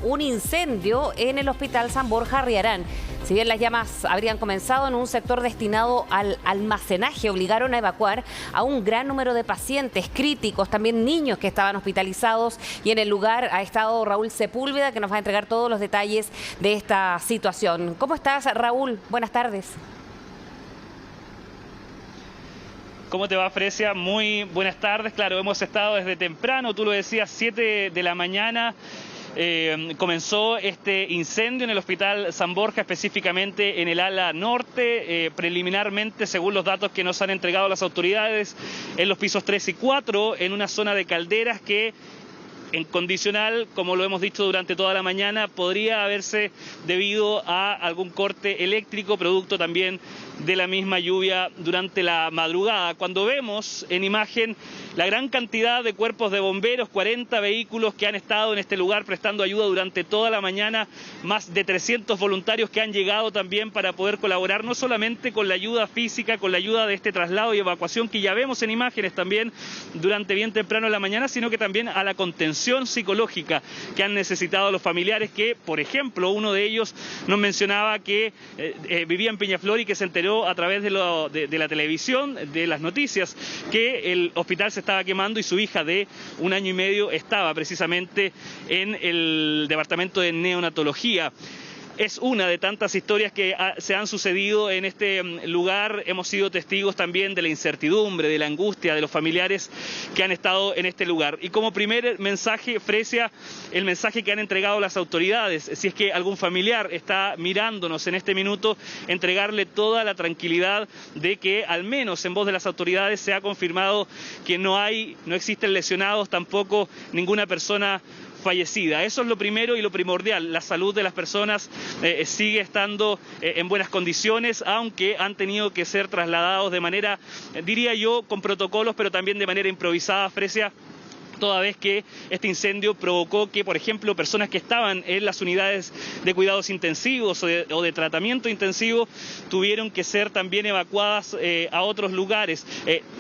un incendio en el Hospital San Borja Arriarán. Si bien las llamas habrían comenzado en un sector destinado al almacenaje, obligaron a evacuar a un gran número de pacientes críticos, también niños que estaban hospitalizados, y en el lugar ha estado Raúl Sepúlveda, que nos va a entregar todos los detalles de esta situación. ¿Cómo estás, Raúl? Buenas tardes. ¿Cómo te va, Fresia? Muy buenas tardes. Claro, hemos estado desde temprano, tú lo decías, 7 de la mañana. Comenzó este incendio en el Hospital San Borja, específicamente en el ala norte. Preliminarmente, según los datos que nos han entregado las autoridades, en los pisos 3 y 4, en una zona de calderas que, en condicional, como lo hemos dicho durante toda la mañana, podría haberse debido a algún corte eléctrico, producto también de la misma lluvia durante la madrugada. Cuando vemos en imagen la gran cantidad de cuerpos de bomberos, 40 vehículos que han estado en este lugar prestando ayuda durante toda la mañana, más de 300 voluntarios que han llegado también para poder colaborar no solamente con la ayuda física, con la ayuda de este traslado y evacuación que ya vemos en imágenes también durante bien temprano en la mañana, sino que también a la contención psicológica que han necesitado los familiares, que, por ejemplo, uno de ellos nos mencionaba que vivía en Peñaflor y que se enteró a través de la televisión, de las noticias, que el hospital se estaba quemando y su hija de 1 año y medio estaba precisamente en el departamento de neonatología. Es una de tantas historias que se han sucedido en este lugar. Hemos sido testigos también de la incertidumbre, de la angustia de los familiares que han estado en este lugar. Y como primer mensaje, Fresia, el mensaje que han entregado las autoridades, si es que algún familiar está mirándonos en este minuto, entregarle toda la tranquilidad de que, al menos en voz de las autoridades, se ha confirmado que no existen lesionados, tampoco ninguna persona fallecida. Eso es lo primero y lo primordial. La salud de las personas sigue estando en buenas condiciones, aunque han tenido que ser trasladados de manera, diría yo, con protocolos, pero también de manera improvisada, Fresia, toda vez que este incendio provocó que, por ejemplo, personas que estaban en las unidades de cuidados intensivos o de tratamiento intensivo tuvieron que ser también evacuadas a otros lugares.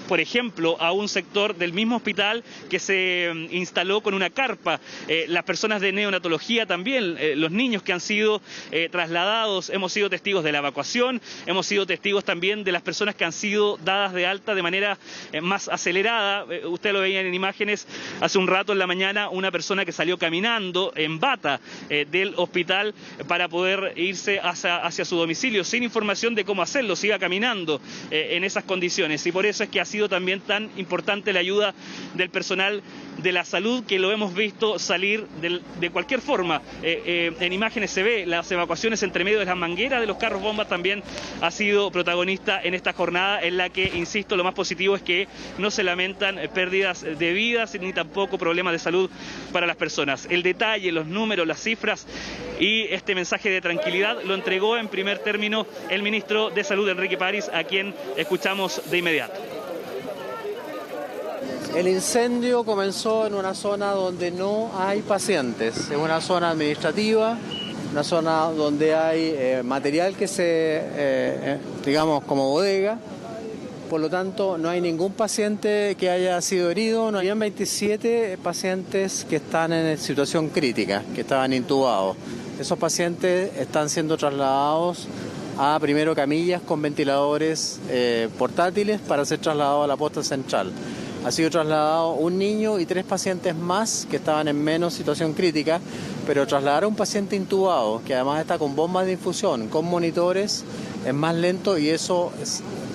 Por ejemplo, a un sector del mismo hospital que se instaló con una carpa. Las personas de neonatología también, los niños que han sido trasladados, hemos sido testigos de la evacuación, hemos sido testigos también de las personas que han sido dadas de alta de manera más acelerada. Usted lo veía en imágenes. Hace un rato en la mañana, una persona que salió caminando en bata del hospital para poder irse hacia su domicilio, sin información de cómo hacerlo, se iba caminando en esas condiciones. Y por eso es que ha sido también tan importante la ayuda del personal de la salud, que lo hemos visto salir de cualquier forma. En imágenes se ve las evacuaciones entre medio de las mangueras de los carros bombas. También ha sido protagonista en esta jornada, en la que, insisto, lo más positivo es que no se lamentan pérdidas de vidas ni tampoco problemas de salud para las personas. El detalle, los números, las cifras y este mensaje de tranquilidad lo entregó en primer término el ministro de Salud, Enrique París, a quien escuchamos de inmediato. El incendio comenzó en una zona donde no hay pacientes, es una zona administrativa, una zona donde hay material que digamos, como bodega. Por lo tanto, no hay ningún paciente que haya sido herido. No habían 27 pacientes que están en situación crítica, que estaban intubados. Esos pacientes están siendo trasladados a primero camillas con ventiladores portátiles para ser trasladados a la posta central. Ha sido trasladado un niño y 3 pacientes más que estaban en menos situación crítica, pero trasladar a un paciente intubado, que además está con bombas de infusión, con monitores, es más lento, y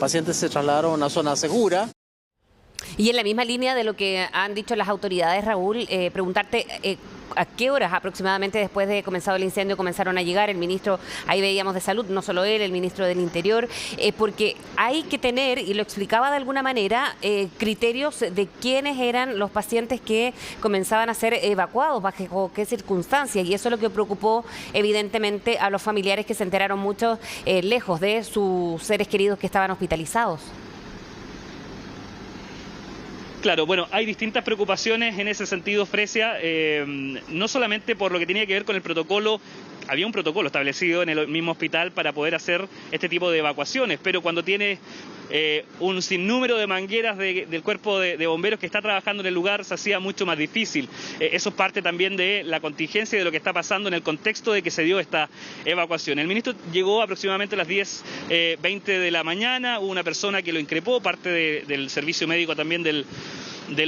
pacientes se trasladaron a una zona segura. Y en la misma línea de lo que han dicho las autoridades, Raúl, preguntarte a qué horas aproximadamente después de comenzado el incendio comenzaron a llegar. El ministro, ahí veíamos de salud, no solo él, el ministro del Interior, porque hay que tener, y lo explicaba de alguna manera, criterios de quiénes eran los pacientes que comenzaban a ser evacuados, bajo qué circunstancias, y eso es lo que preocupó evidentemente a los familiares, que se enteraron mucho lejos de sus seres queridos que estaban hospitalizados. Claro, bueno, hay distintas preocupaciones en ese sentido, Fresia, no solamente por lo que tenía que ver con el protocolo. Había un protocolo establecido en el mismo hospital para poder hacer este tipo de evacuaciones, pero cuando tiene un sinnúmero de mangueras del cuerpo de bomberos que está trabajando en el lugar se hacía mucho más difícil. Eso es parte también de la contingencia y de lo que está pasando en el contexto de que se dio esta evacuación. El ministro llegó aproximadamente a las 10:20 de la mañana, hubo una persona que lo increpó, parte del servicio médico también del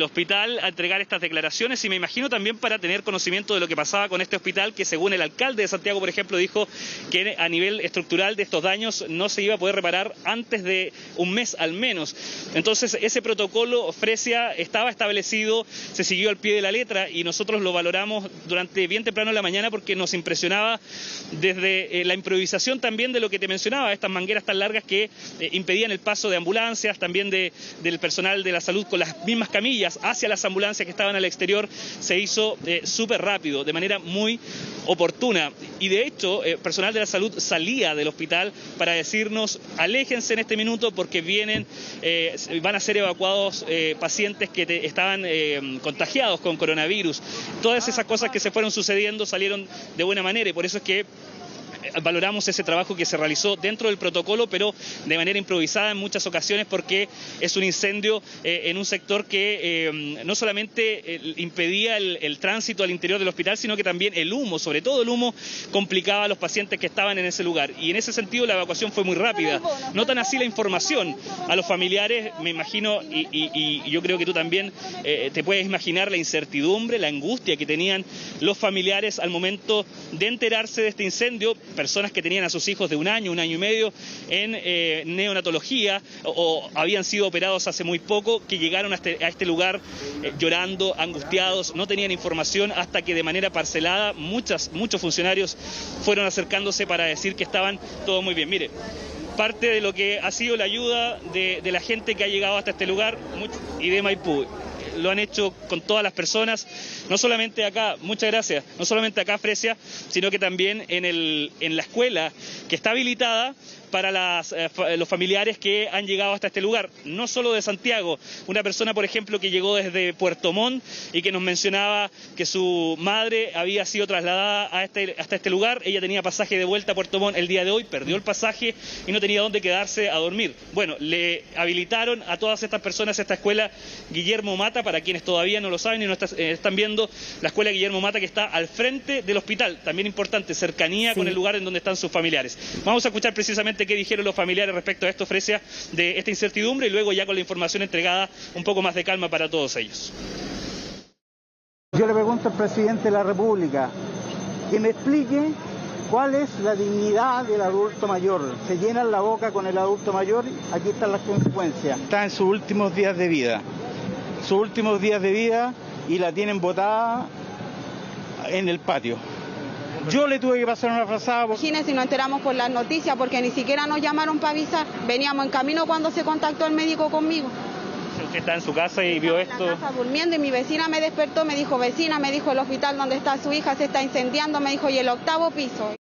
hospital, a entregar estas declaraciones, y me imagino también para tener conocimiento de lo que pasaba con este hospital, que según el alcalde de Santiago, por ejemplo, dijo que a nivel estructural de estos daños no se iba a poder reparar antes de un mes al menos. Entonces ese protocolo, Fresia, estaba establecido, se siguió al pie de la letra, y nosotros lo valoramos durante bien temprano en la mañana porque nos impresionaba desde la improvisación también de lo que te mencionaba, estas mangueras tan largas que impedían el paso de ambulancias, también del personal de la salud con las mismas camillas hacia las ambulancias que estaban al exterior. Se hizo súper rápido, de manera muy oportuna, y de hecho personal de la salud salía del hospital para decirnos: aléjense en este minuto porque van a ser evacuados pacientes que estaban contagiados con coronavirus. Todas esas cosas que se fueron sucediendo salieron de buena manera, y por eso es que valoramos ese trabajo que se realizó dentro del protocolo, pero de manera improvisada en muchas ocasiones, porque es un incendio en un sector que no solamente impedía el tránsito al interior del hospital, sino que también el humo, sobre todo el humo, complicaba a los pacientes que estaban en ese lugar. Y en ese sentido la evacuación fue muy rápida. No tan así la información a los familiares, me imagino, y yo creo que tú también te puedes imaginar la incertidumbre, la angustia que tenían los familiares al momento de enterarse de este incendio. Personas que tenían a sus hijos de un año y medio en neonatología o habían sido operados hace muy poco, que llegaron a este lugar llorando, angustiados, no tenían información, hasta que de manera parcelada muchos funcionarios fueron acercándose para decir que estaban todo muy bien. Mire, parte de lo que ha sido la ayuda de la gente que ha llegado hasta este lugar y de Maipú. Lo han hecho con todas las personas, no solamente acá, muchas gracias, no solamente acá, Fresia, sino que también en la escuela que está habilitada para los familiares que han llegado hasta este lugar, no solo de Santiago. Una persona, por ejemplo, que llegó desde Puerto Montt y que nos mencionaba que su madre había sido trasladada hasta este lugar. Ella tenía pasaje de vuelta a Puerto Montt el día de hoy, perdió el pasaje y no tenía dónde quedarse a dormir. Bueno, le habilitaron a todas estas personas esta escuela Guillermo Mata, para quienes todavía no lo saben y no están viendo, la escuela Guillermo Mata, que está al frente del hospital. También importante, cercanía con el lugar en donde están sus familiares. Vamos a escuchar precisamente qué dijeron los familiares respecto a esto, Fresia, de esta incertidumbre, y luego ya con la información entregada, un poco más de calma para todos ellos. Yo le pregunto al presidente de la República que me explique cuál es la dignidad del adulto mayor. Se llenan la boca con el adulto mayor, aquí están las consecuencias. Está en sus últimos días de vida, y la tienen botada en el patio. Yo le tuve que pasar una frazada. Imagínense si nos enteramos por las noticias, porque ni siquiera nos llamaron para avisar. Veníamos en camino cuando se contactó el médico conmigo. Usted está en su casa y vio esto. En la casa durmiendo, y mi vecina me despertó, me dijo: vecina, me dijo, el hospital donde está su hija se está incendiando, me dijo, y el 8º piso.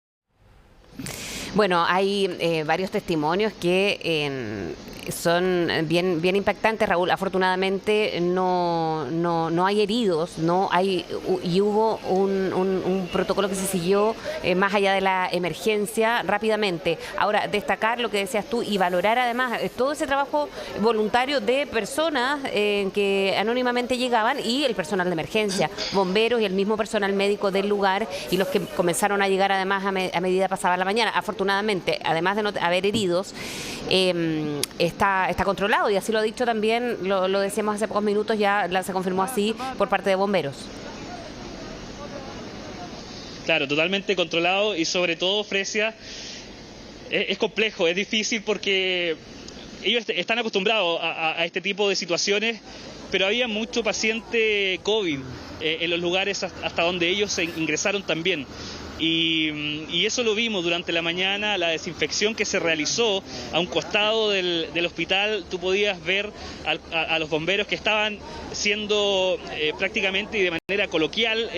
Bueno, hay varios testimonios que son bien impactantes, Raúl. Afortunadamente no hay heridos, y hubo un protocolo que se siguió más allá de la emergencia rápidamente. Ahora, destacar lo que decías tú y valorar además todo ese trabajo voluntario de personas que anónimamente llegaban, y el personal de emergencia, bomberos y el mismo personal médico del lugar, y los que comenzaron a llegar además a medida pasaba la mañana. Afortunadamente, además de no haber heridos, está controlado, y así lo ha dicho también, lo decíamos hace pocos minutos, ya se confirmó así por parte de bomberos. Claro, totalmente controlado, y sobre todo, Fresia, es complejo, es difícil porque ellos están acostumbrados a este tipo de situaciones, pero había mucho paciente COVID en los lugares hasta donde ellos se ingresaron también. Y eso lo vimos durante la mañana, la desinfección que se realizó a un costado del hospital. Tú podías ver a los bomberos que estaban siendo prácticamente y de manera coloquial,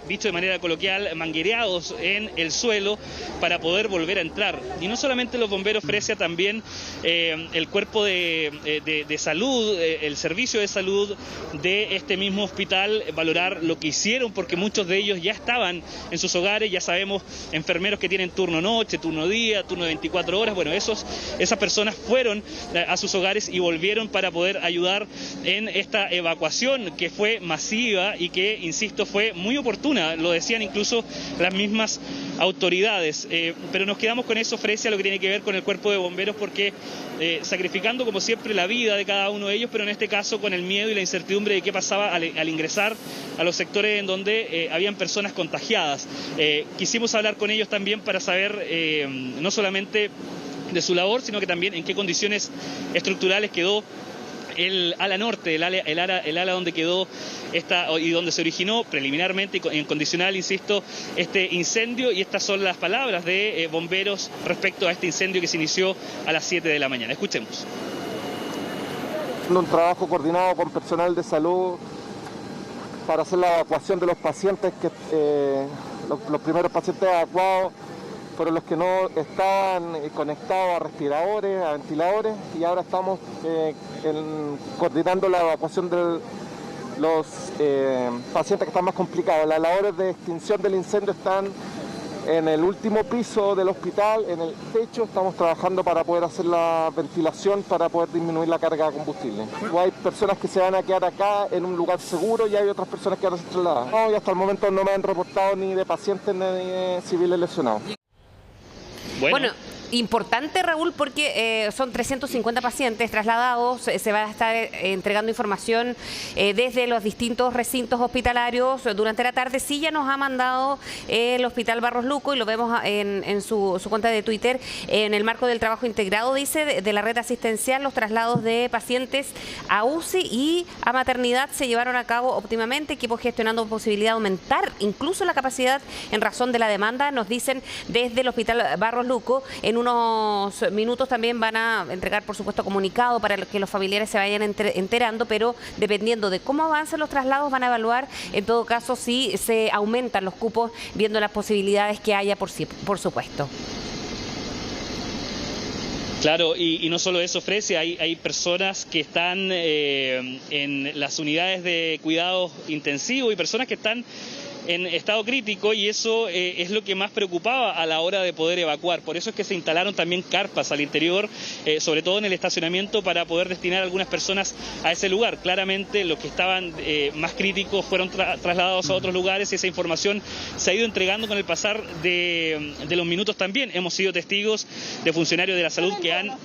dicho de manera coloquial, manguereados en el suelo para poder volver a entrar. Y no solamente los bomberos, Fresia, también el cuerpo de salud, el servicio de salud de este mismo hospital valoraba reiterar lo que hicieron, porque muchos de ellos ya estaban en sus hogares. Ya sabemos, enfermeros que tienen turno noche, turno día, turno de 24 horas. Bueno, esas personas fueron a sus hogares y volvieron para poder ayudar en esta evacuación que fue masiva y que, insisto, fue muy oportuna. Lo decían incluso las mismas autoridades. Pero nos quedamos con eso, Fresia, lo que tiene que ver con el cuerpo de bomberos, porque sacrificando como siempre la vida de cada uno de ellos, pero en este caso con el miedo y la incertidumbre de qué pasaba al ingresar a los sectores en donde habían personas contagiadas. Quisimos hablar con ellos también para saber no solamente de su labor, sino que también en qué condiciones estructurales quedó el ala norte, el ala donde quedó y donde se originó preliminarmente y en condicional, insisto, este incendio. Y estas son las palabras de bomberos respecto a este incendio que se inició a las 7 de la mañana. Escuchemos. Un trabajo coordinado con personal de salud para hacer la evacuación de los pacientes, los primeros pacientes evacuados fueron los que no estaban conectados a respiradores, a ventiladores, y ahora estamos coordinando la evacuación de los pacientes que están más complicados. Las labores de extinción del incendio están en el último piso del hospital, en el techo. Estamos trabajando para poder hacer la ventilación para poder disminuir la carga de combustible. Hay personas que se van a quedar acá en un lugar seguro y hay otras personas que van a ser trasladadas. No, y hasta el momento no me han reportado ni de pacientes ni de civiles lesionados. Bueno, importante, Raúl, porque son 350 pacientes trasladados. Se va a estar entregando información desde los distintos recintos hospitalarios durante la tarde. Sí, ya nos ha mandado el Hospital Barros Luco, y lo vemos en su cuenta de Twitter, en el marco del trabajo integrado, dice, de la red asistencial. Los traslados de pacientes a UCI y a maternidad se llevaron a cabo óptimamente, equipos gestionando posibilidad de aumentar incluso la capacidad en razón de la demanda, nos dicen desde el Hospital Barros Luco. En unos minutos también van a entregar, por supuesto, comunicado para que los familiares se vayan enterando, pero dependiendo de cómo avancen los traslados van a evaluar, en todo caso, si se aumentan los cupos, viendo las posibilidades que haya, por supuesto. Claro, y no solo eso, Fresia, hay personas que están en las unidades de cuidados intensivos y personas que están en estado crítico, y eso es lo que más preocupaba a la hora de poder evacuar. Por eso es que se instalaron también carpas al interior, sobre todo en el estacionamiento, para poder destinar a algunas personas a ese lugar. Claramente los que estaban más críticos fueron trasladados a otros lugares, y esa información se ha ido entregando con el pasar de los minutos también. Hemos sido testigos de funcionarios de la salud que han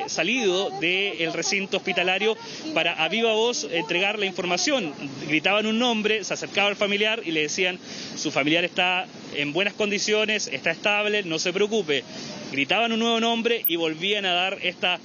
salido del recinto hospitalario para a viva voz entregar la información. Gritaban un nombre, se acercaba al familiar y le decían: su familiar está en buenas condiciones, está estable, no se preocupe. Gritaban un nuevo nombre y volvían a dar esta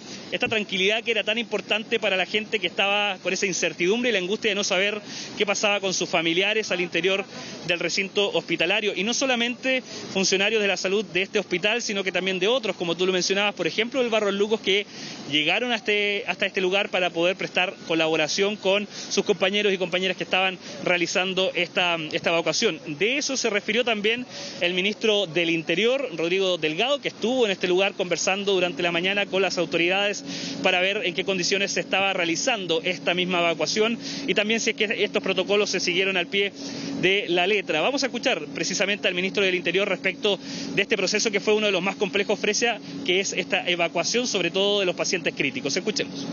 tranquilidad que era tan importante para la gente que estaba con esa incertidumbre y la angustia de no saber qué pasaba con sus familiares al interior del recinto hospitalario. Y no solamente funcionarios de la salud de este hospital, sino que también de otros, como tú lo mencionabas, por ejemplo, el Barros Lucos, que llegaron hasta este lugar para poder prestar colaboración con sus compañeros y compañeras que estaban realizando esta evacuación. De eso se refirió también el ministro del Interior, Rodrigo Delgado, que estuvo en este lugar conversando durante la mañana con las autoridades para ver en qué condiciones se estaba realizando esta misma evacuación y también si es que estos protocolos se siguieron al pie de la letra. Vamos a escuchar precisamente al ministro del Interior respecto de este proceso que fue uno de los más complejos, Fresia, que es esta evacuación, sobre todo de los pacientes críticos. Escuchemos.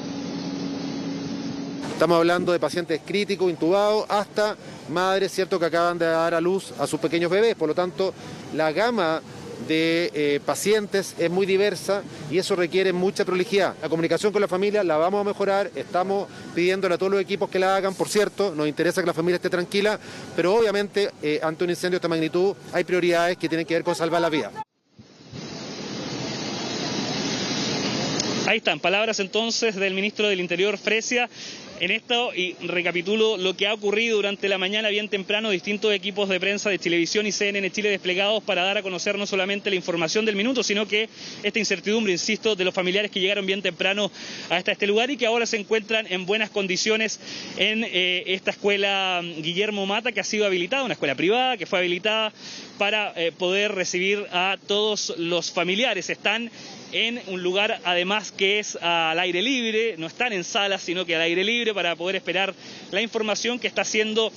Estamos hablando de pacientes críticos, intubados, hasta madres, ¿cierto?, que acaban de dar a luz a sus pequeños bebés. Por lo tanto, la gama de pacientes es muy diversa y eso requiere mucha prolijidad. La comunicación con la familia la vamos a mejorar, estamos pidiéndole a todos los equipos que la hagan. Por cierto, nos interesa que la familia esté tranquila, pero obviamente ante un incendio de esta magnitud hay prioridades que tienen que ver con salvar la vida. Ahí están, palabras entonces del ministro del Interior, Fresia. En esto, y recapitulo lo que ha ocurrido durante la mañana bien temprano, distintos equipos de prensa de Chilevisión y CNN Chile desplegados para dar a conocer no solamente la información del minuto, sino que esta incertidumbre, insisto, de los familiares que llegaron bien temprano hasta este lugar y que ahora se encuentran en buenas condiciones en esta escuela Guillermo Mata, que ha sido habilitada, una escuela privada que fue habilitada para poder recibir a todos los familiares. Están en un lugar además que es al aire libre, no están en salas, sino que al aire libre. libre para poder esperar la información que está siendo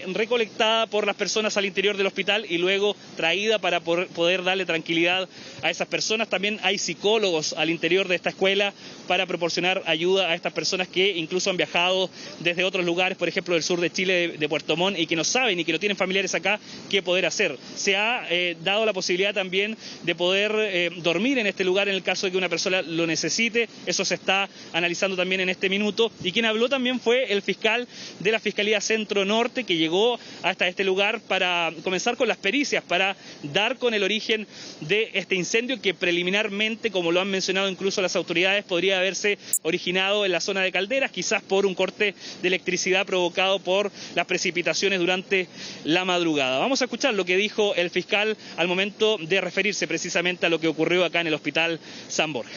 recolectada por las personas al interior del hospital y luego traída para poder darle tranquilidad a esas personas. También hay psicólogos al interior de esta escuela para proporcionar ayuda a estas personas que incluso han viajado desde otros lugares, por ejemplo del sur de Chile, de Puerto Montt, y que no saben y que no tienen familiares acá, qué poder hacer. Se ha dado la posibilidad también de poder dormir en este lugar en el caso de que una persona lo necesite. Eso se está analizando también en este minuto. Y quien habló también fue el fiscal de la Fiscalía Centro Norte, que llegó hasta este lugar para comenzar con las pericias, para dar con el origen de este incendio que preliminarmente, como lo han mencionado incluso las autoridades, podría haberse originado en la zona de Calderas, quizás por un corte de electricidad provocado por las precipitaciones durante la madrugada. Vamos a escuchar lo que dijo el fiscal al momento de referirse precisamente a lo que ocurrió acá en el Hospital San Borja.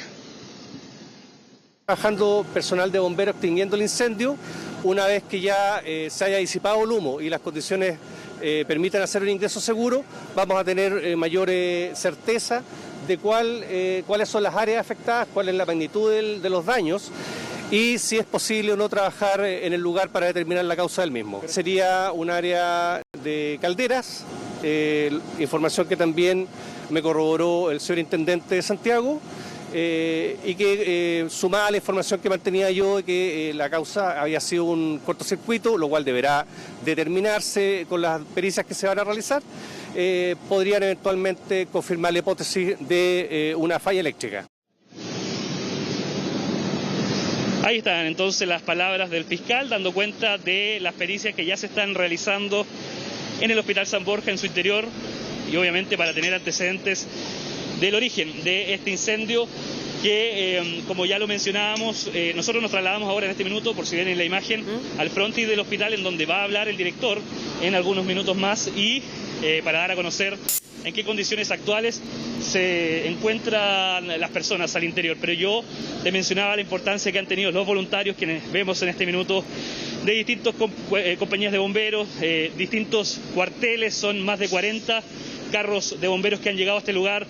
Trabajando personal de bomberos extinguiendo el incendio. Una vez que ya se haya disipado el humo y las condiciones permitan hacer un ingreso seguro, vamos a tener mayor certeza de cuáles son las áreas afectadas, cuál es la magnitud de los daños y si es posible o no trabajar en el lugar para determinar la causa del mismo. Sería un área de Calderas, información que también me corroboró el señor Intendente de Santiago, y que sumada a la información que mantenía yo de que la causa había sido un cortocircuito, lo cual deberá determinarse con las pericias que se van a realizar, podrían eventualmente confirmar la hipótesis de una falla eléctrica. Ahí están entonces las palabras del fiscal dando cuenta de las pericias que ya se están realizando en el Hospital San Borja en su interior y obviamente para tener antecedentes del origen de este incendio que, como ya lo mencionábamos, nosotros nos trasladamos ahora en este minuto, por si ven en la imagen, al frontis del hospital en donde va a hablar el director en algunos minutos más y para dar a conocer en qué condiciones actuales se encuentran las personas al interior. Pero yo te mencionaba la importancia que han tenido los voluntarios, quienes vemos en este minuto, de distintas compañías de bomberos, distintos cuarteles, son más de 40 carros de bomberos que han llegado a este lugar.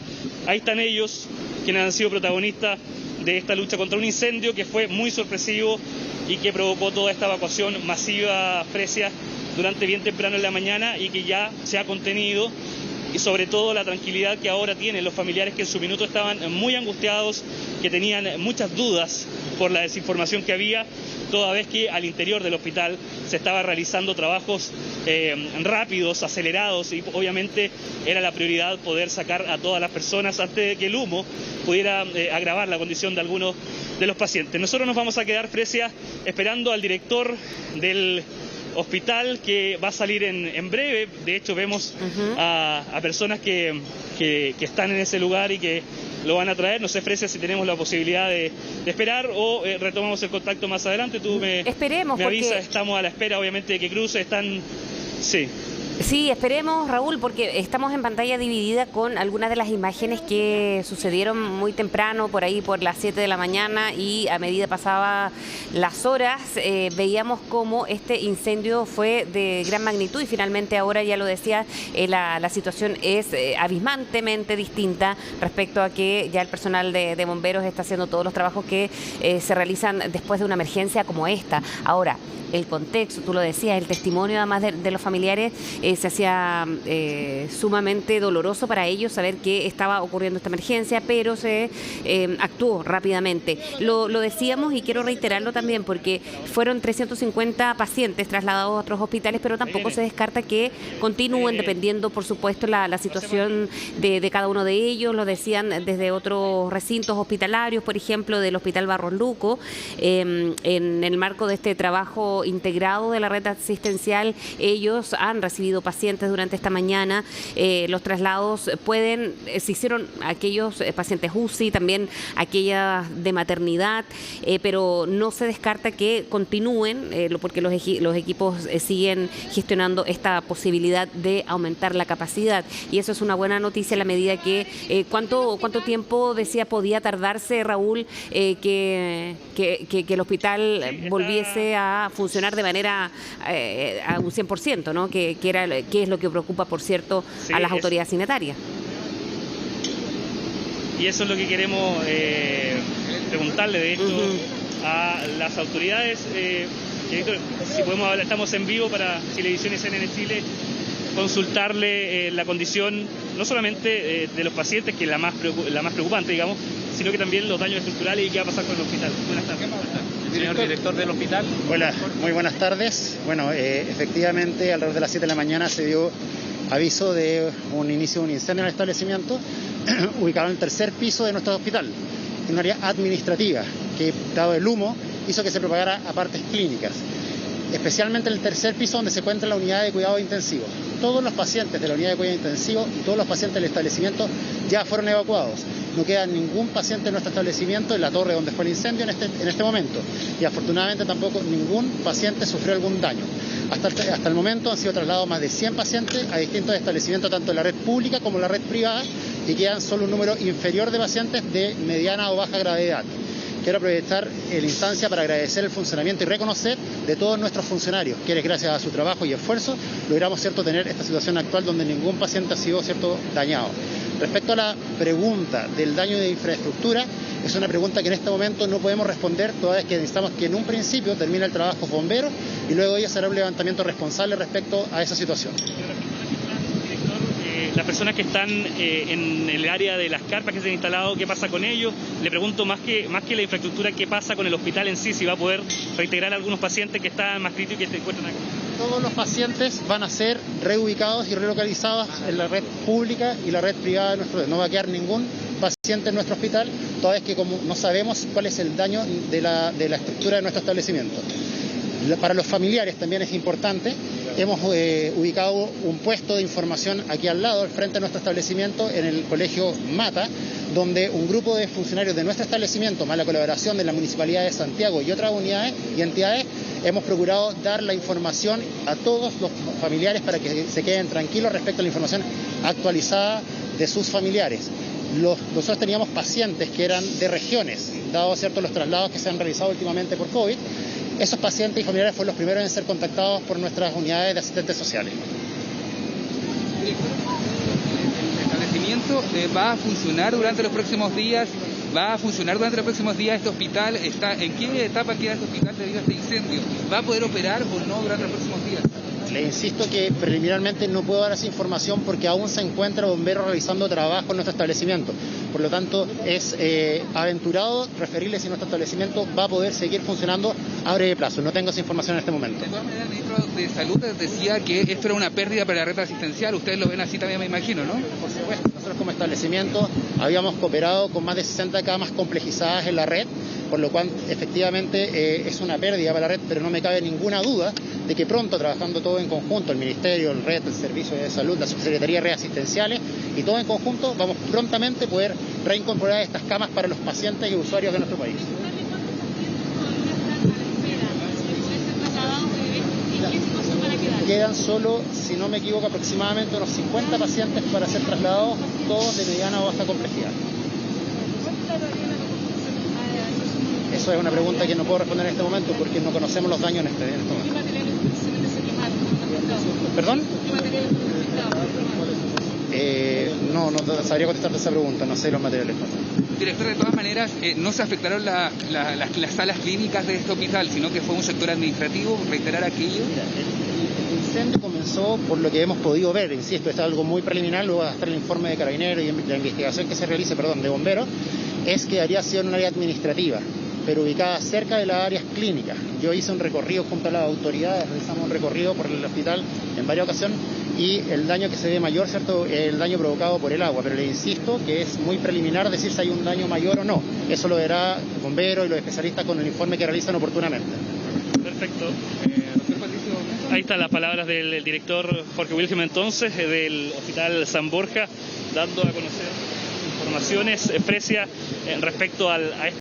Ahí están ellos, quienes han sido protagonistas de esta lucha contra un incendio que fue muy sorpresivo y que provocó toda esta evacuación masiva a Fresia durante bien temprano en la mañana y que ya se ha contenido, y sobre todo la tranquilidad que ahora tienen los familiares que en su minuto estaban muy angustiados, que tenían muchas dudas por la desinformación que había, toda vez que al interior del hospital se estaba realizando trabajos rápidos, acelerados, y obviamente era la prioridad poder sacar a todas las personas antes de que el humo pudiera agravar la condición de algunos de los pacientes. Nosotros nos vamos a quedar, Fresia, esperando al director del hospital que va a salir en breve. De hecho vemos a personas que están en ese lugar y que lo van a traer. No sé, Fresia, si tenemos la posibilidad de esperar o retomamos el contacto más adelante. Tú me avisas, estamos a la espera obviamente de que cruce, Sí, esperemos, Raúl, porque estamos en pantalla dividida con algunas de las imágenes que sucedieron muy temprano, por ahí por las 7 de la mañana, y a medida pasaban las horas veíamos cómo este incendio fue de gran magnitud y finalmente ahora, ya lo decía, la situación es abismantemente distinta respecto a que ya el personal de bomberos está haciendo todos los trabajos que se realizan después de una emergencia como esta. Ahora, el contexto, tú lo decías, el testimonio además de los familiares se hacía sumamente doloroso para ellos saber que estaba ocurriendo esta emergencia, pero se actuó rápidamente. Lo decíamos y quiero reiterarlo también porque fueron 350 pacientes trasladados a otros hospitales, pero tampoco se descarta que continúen dependiendo, por supuesto, la situación de cada uno de ellos. Lo decían desde otros recintos hospitalarios, por ejemplo, del Hospital Barros Luco, en el marco de este trabajo integrado de la red asistencial. Ellos han recibido pacientes durante esta mañana. Los traslados se hicieron aquellos pacientes UCI, también aquellas de maternidad, pero no se descarta que continúen, porque los equipos siguen gestionando esta posibilidad de aumentar la capacidad. Y eso es una buena noticia a la medida que ¿cuánto tiempo decía podía tardarse, Raúl, que el hospital volviese a funcionar de manera a un 100%, ¿no? Que es lo que preocupa, por cierto, a las autoridades sanitarias. Y eso es lo que queremos preguntarle, de hecho, a las autoridades. Director, si podemos hablar, estamos en vivo para Televisión y CNN Chile, consultarle la condición no solamente de los pacientes, que es la más preocupante, digamos, sino que también los daños estructurales y qué va a pasar con el hospital. Buenas tardes. Señor director del hospital. Hola, muy buenas tardes. Bueno, efectivamente, alrededor de las 7 de la mañana se dio aviso de un inicio de un incendio en el establecimiento ubicado en el tercer piso de nuestro hospital, en un área administrativa que, dado el humo, hizo que se propagara a partes clínicas, especialmente en el tercer piso donde se encuentra la unidad de cuidado intensivo. Todos los pacientes de la unidad de cuidado intensivo y todos los pacientes del establecimiento ya fueron evacuados. No queda ningún paciente en nuestro establecimiento, en la torre donde fue el incendio en este momento. Y afortunadamente tampoco ningún paciente sufrió algún daño. Hasta el momento han sido trasladados más de 100 pacientes a distintos establecimientos, tanto en la red pública como en la red privada, y quedan solo un número inferior de pacientes de mediana o baja gravedad. Quiero aprovechar la instancia para agradecer el funcionamiento y reconocer de todos nuestros funcionarios, quienes gracias a su trabajo y esfuerzo logramos tener esta situación actual donde ningún paciente ha sido dañado. Respecto a la pregunta del daño de infraestructura, es una pregunta que en este momento no podemos responder, toda vez que necesitamos que en un principio termine el trabajo bombero y luego ya será un levantamiento responsable respecto a esa situación. Las personas que están en el área de las carpas que se han instalado, ¿qué pasa con ellos? Le pregunto, más que la infraestructura, ¿qué pasa con el hospital en sí? Si va a poder reintegrar a algunos pacientes que están más críticos y que se encuentran aquí. Todos los pacientes van a ser reubicados y relocalizados en la red pública y la red privada de nuestro. No va a quedar ningún paciente en nuestro hospital, toda vez que como no sabemos cuál es el daño de la estructura de nuestro establecimiento. Para los familiares también es importante. Hemos ubicado un puesto de información aquí al lado, al frente de nuestro establecimiento, en el colegio Mata, donde un grupo de funcionarios de nuestro establecimiento, más la colaboración de la Municipalidad de Santiago y otras unidades y entidades, hemos procurado dar la información a todos los familiares para que se queden tranquilos respecto a la información actualizada de sus familiares. Nosotros teníamos pacientes que eran de regiones, dado los traslados que se han realizado últimamente por COVID. Esos pacientes y familiares fueron los primeros en ser contactados por nuestras unidades de asistentes sociales. ¿El establecimiento va a funcionar durante los próximos días? ¿Este hospital está en qué etapa queda este hospital debido a este incendio? ¿Va a poder operar o no durante los próximos días? Le insisto que preliminarmente no puedo dar esa información porque aún se encuentra bombero realizando trabajo en nuestro establecimiento. Por lo tanto, es aventurado referirle si nuestro establecimiento va a poder seguir funcionando a breve plazo. No tengo esa información en este momento. De todas maneras, el ministro de Salud decía que esto era una pérdida para la red asistencial. Ustedes lo ven así también, me imagino, ¿no? Por supuesto. Nosotros como establecimiento habíamos cooperado con más de 60 camas complejizadas en la red, por lo cual efectivamente es una pérdida para la red, pero no me cabe ninguna duda de que pronto, trabajando todo en conjunto, el Ministerio, el RED, el Servicio de Salud, la Subsecretaría de Redes Asistenciales y todo en conjunto, vamos prontamente a poder reincorporar estas camas para los pacientes y usuarios de nuestro país. Quedan solo, si no me equivoco, aproximadamente unos 50 pacientes para ser trasladados, todos de mediana o baja complejidad. Eso es una pregunta que no puedo responder en este momento porque no conocemos los daños en este momento. ¿Perdón? No sabría contestarte esa pregunta, no sé los materiales. Director, de todas maneras, no se afectaron las salas clínicas de este hospital, sino que fue un sector administrativo, reiterar aquello. El incendio comenzó por lo que hemos podido ver, insisto, es algo muy preliminar, luego va a estar el informe de Carabineros y la investigación que se realice, de bomberos, es que habría sido en un área administrativa, pero ubicada cerca de las áreas clínicas. Yo hice un recorrido junto a las autoridades, realizamos un recorrido por el hospital en varias ocasiones y el daño que se ve mayor, el daño provocado por el agua, pero le insisto que es muy preliminar decir si hay un daño mayor o no. Eso lo verá el bombero y los especialistas con el informe que realizan oportunamente. Perfecto. Ahí están las palabras del director Jorge Wilhelm, entonces, del Hospital San Borja, dando a conocer informaciones, Fresia, respecto a este